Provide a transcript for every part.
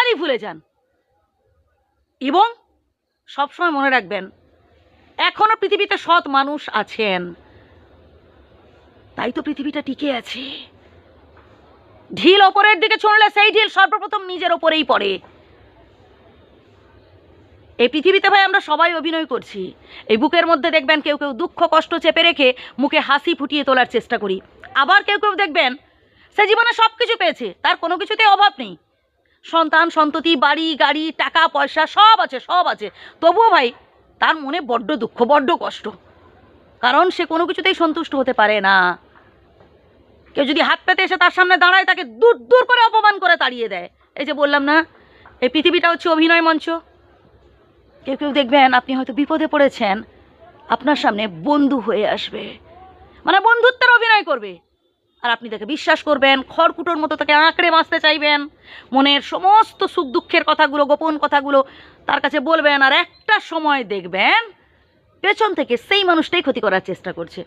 তাড়াতাড়ি ভুলে যান। এবং সবসময় মনে রাখবেন, এখনো পৃথিবীতে সৎ মানুষ আছেন, তাই তো পৃথিবীটা টিকে আছে। ঢিল ওপরের দিকে ছুঁড়লে সেই ঢিল সর্বপ্রথম নিজের ওপরেই পড়ে। এই পৃথিবীতে ভাই আমরা সবাই অভিনয় করছি। এই বুকের মধ্যে দেখবেন কেউ কেউ দুঃখ কষ্ট চেপে রেখে মুখে হাসি ফুটিয়ে তোলার চেষ্টা করি। আবার কেউ কেউ দেখবেন সে জীবনে সব কিছু পেয়েছে, তার কোনো কিছুতেই অভাব নেই, সন্তান সন্ততি বাড়ি গাড়ি টাকা পয়সা সব আছে সব আছে, তবুও ভাই তার মনে বড্ড দুঃখ বড্ড কষ্ট, কারণ সে কোনো কিছুতেই সন্তুষ্ট হতে পারে না। কেউ যদি হাত পেতে এসে তার সামনে দাঁড়ায় তাকে দূর দূর করে অপমান করে তাড়িয়ে দেয়। এই যে বললাম না, এই পৃথিবীটা হচ্ছে অভিনয় মঞ্চ। কেউ কেউ দেখবেন আপনি হয়তো বিপদে পড়েছেন, আপনার সামনে বন্ধু হয়ে আসবে, মানে বন্ধুত্বের অভিনয় করবে, আর আপনি তাকে বিশ্বাস করবেন, খড়কুটোর মতো তাকে আঁকড়ে বাঁচতে চাইবেন, মনের সমস্ত সুখ দুঃখের কথাগুলো গোপন কথাগুলো তার কাছে বলবেন, আর একটা সময় দেখবেন পেছন থেকে সেই মানুষটাই ক্ষতি করার চেষ্টা করছে।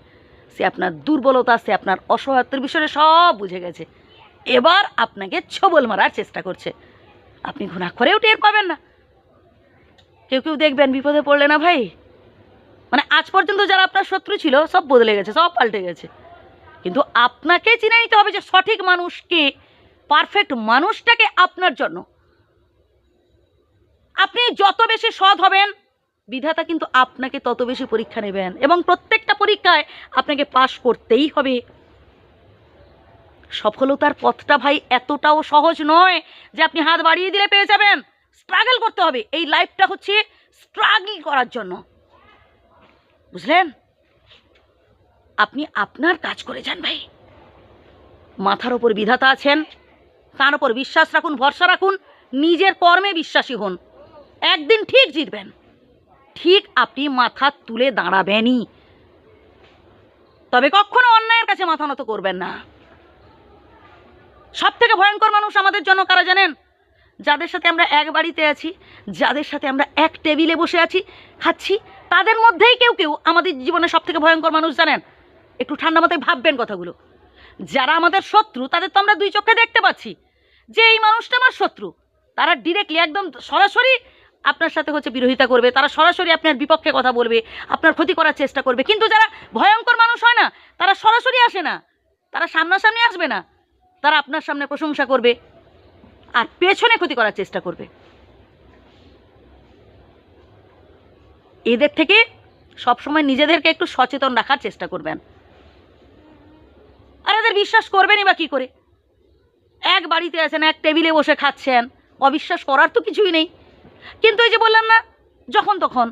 সে আপনার দুর্বলতা, সে আপনার অসহায়ত্বের বিষয়ে সব বুঝে গেছে, এবার আপনাকে ছবল মারার চেষ্টা করছে, আপনি ঘুণাক্ষরেও টের পাবেন না। কেউ কেউ দেখবেন বিপদে পড়লে না ভাই, মানে আজ পর্যন্ত যারা আপনার শত্রু ছিল সব বদলে গেছে, সব পাল্টে গেছে, কিন্তু আপনাকে চিনে নিতে হবে যে সঠিক মানুষকে, পারফেক্ট মানুষটাকে আপনার জন্য। আপনি যত বেশি সৎ হবেন, বিধাতা কিন্তু আপনাকে তত বেশি পরীক্ষা নেবেন, এবং প্রত্যেকটা পরীক্ষায় আপনাকে পাশ করতেই হবে। সফলতার পথটা ভাই এতটাও সহজ নয় যে আপনি হাত বাড়িয়ে দিলে পেয়ে যাবেন। স্ট্রাগল করতে হবে, এই লাইফটা হচ্ছে স্ট্রাগল করার জন্য, বুঝলেন? আপনি আপনার কাজ করে যান ভাই, মাথার ওপর বিধাতা আছেন, তার ওপর বিশ্বাস রাখুন, ভরসা রাখুন, নিজের কর্মে বিশ্বাসী হন, একদিন ঠিক জিতবেন, ঠিক আপনি মাথা তুলে দাঁড়াবেনই। তবে কখনো অন্যায়ের কাছে মাথা নত করবেন না। সব থেকে ভয়ঙ্কর মানুষ আমাদের জন্য কারা জানেন? যাদের সাথে আমরা এক বাড়িতে আছি, যাদের সাথে আমরা এক টেবিলে বসে আছি খাচ্ছি, তাদের মধ্যেই কেউ কেউ আমাদের জীবনে সব থেকে ভয়ঙ্কর মানুষ জানেন? একটু ঠান্ডা মাথায় ভাববেন কথাগুলো। যারা আমাদের শত্রু তাদের তো আমরা দুই চোখে দেখতে পাচ্ছি যে এই মানুষটা আমার শত্রু, তারা ডিরেক্টলি একদম সরাসরি আপনার সাথে হচ্ছে বিরোধিতা করবে, তারা সরাসরি আপনার বিপক্ষে কথা বলবে, আপনার ক্ষতি করার চেষ্টা করবে। কিন্তু যারা ভয়ঙ্কর মানুষ হয় না, তারা সরাসরি আসে না, তারা সামনাসামনি আসবে না, তারা আপনার সামনে প্রশংসা করবে আর পেছনে ক্ষতি করার চেষ্টা করবে। এদের থেকে সবসময় নিজেদেরকে একটু সচেতন রাখার চেষ্টা করবেন। আর এদের বিশ্বাস করবেনই বা কী করে? এক বাড়িতে আছেন, এক টেবিলে বসে খাচ্ছেন, অবিশ্বাস করার তো কিছুই নেই। কিন্তু এই যে বললাম না, যখন তখন